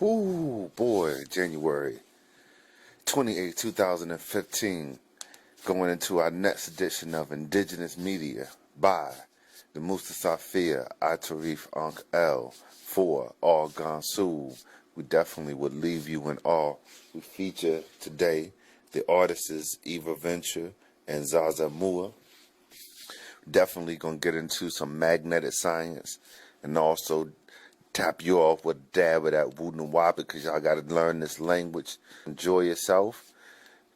Ooh, boy, January 28, 2015, going into our next edition of Indigenous Media by the Mustafia Atarif Ankh El for all GANSUL. We definitely would leave you in awe. We feature today the artists Eva Venture and Zaza Mua. Definitely going to get into some magnetic science and also tap you off with a dab of that Wunawap because y'all got to learn this language. Enjoy yourself.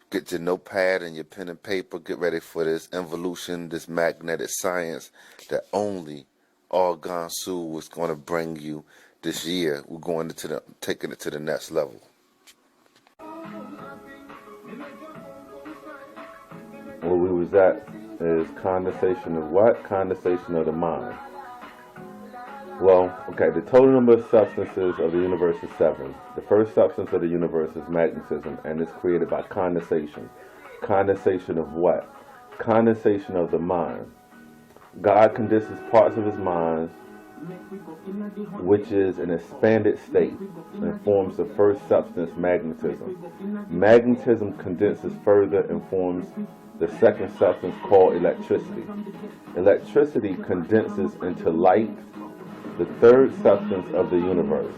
Get your notepad and your pen and paper. Get ready for this evolution, this magnetic science that only all GANSUL was going to bring you this year. We're going into taking it to the next level. Where we was at is condensation of what? Condensation of the mind. Well, okay, the total number of substances of the universe is 7. The first substance of the universe is magnetism, and it's created by condensation. Condensation of what? Condensation of the mind. God condenses parts of his mind, which is an expanded state, and forms the first substance, magnetism. Magnetism condenses further and forms the second substance called electricity. Electricity condenses into light, the third substance of the universe,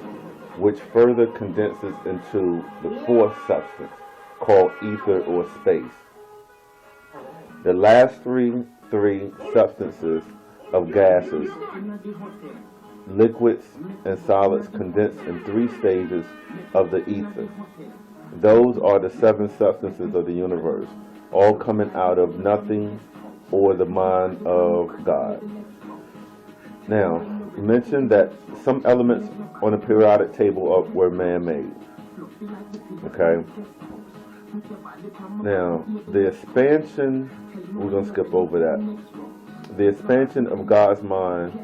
which further condenses into the fourth substance, called ether or space. The last three substances of gases, liquids, and solids condense in 3 stages of the ether. Those are the 7 substances of the universe, all coming out of nothing or the mind of God. Now, mentioned that some elements on the periodic table were man-made. Okay. Now, the expansion, we're going to skip over that. The expansion of God's mind,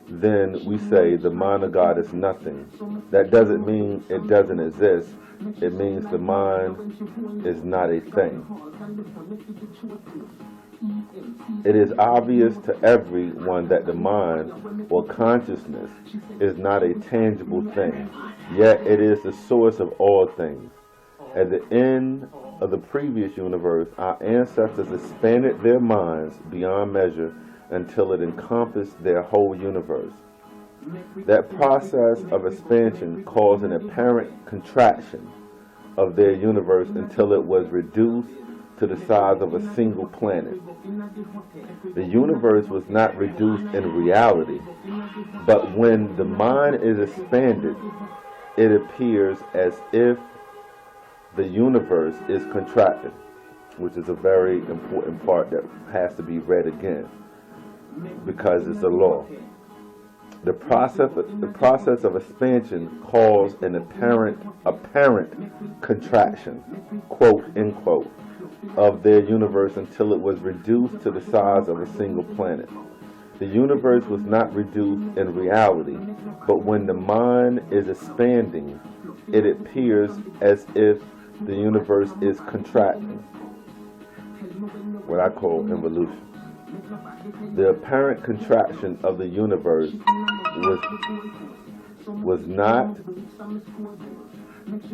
then we say the mind of God is nothing. That doesn't mean it doesn't exist. It means the mind is not a thing. It is obvious to everyone that the mind or consciousness is not a tangible thing, yet it is the source of all things. At the end of the previous universe, our ancestors expanded their minds beyond measure until it encompassed their whole universe. That process of expansion caused an apparent contraction of their universe until it was reduced to the size of a single planet. The universe was not reduced in reality, but when the mind is expanded, it appears as if the universe is contracted, which is a very important part that has to be read again, because it's a law. The process of expansion caused an apparent contraction, quote, end quote, of their universe until it was reduced to the size of a single planet. The universe was not reduced in reality, but when the mind is expanding, it appears as if the universe is contracting, what I call involution. The apparent contraction of the universe was not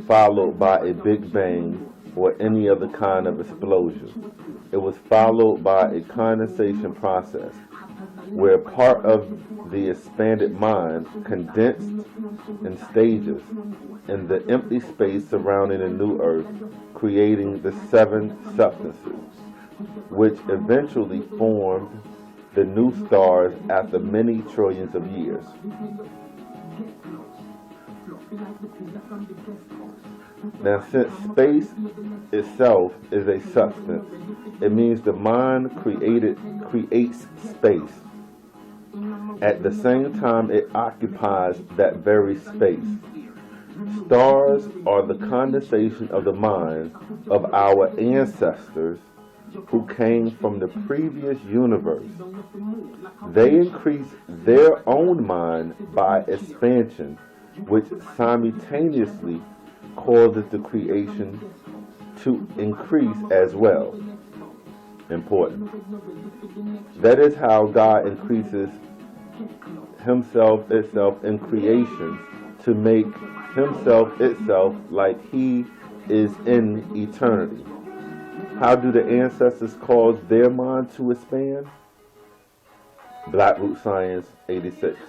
followed by a Big Bang or any other kind of explosion. It was followed by a condensation process, where part of the expanded mind condensed in stages in the empty space surrounding the new earth, creating the 7 substances, which eventually formed the new stars after many trillions of years. Now, since space itself is a substance, it means the mind creates space. At the same time, it occupies that very space. Stars are the condensation of the mind of our ancestors who came from the previous universe. They increase their own mind by expansion, which simultaneously causes the creation to increase as well. Important. That is how God increases himself, itself in creation to make himself itself like he is in eternity. How do the ancestors cause their mind to expand? Black Root Science 86.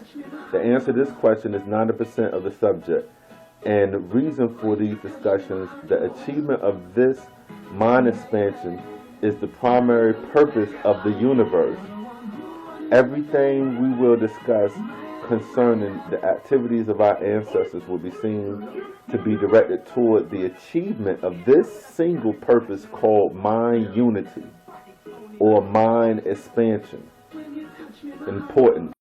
The answer to this question is 90% of the subject. And reason for these discussions, the achievement of this mind expansion is the primary purpose of the universe. Everything we will discuss concerning the activities of our ancestors will be seen to be directed toward the achievement of this single purpose called mind unity or mind expansion. Important.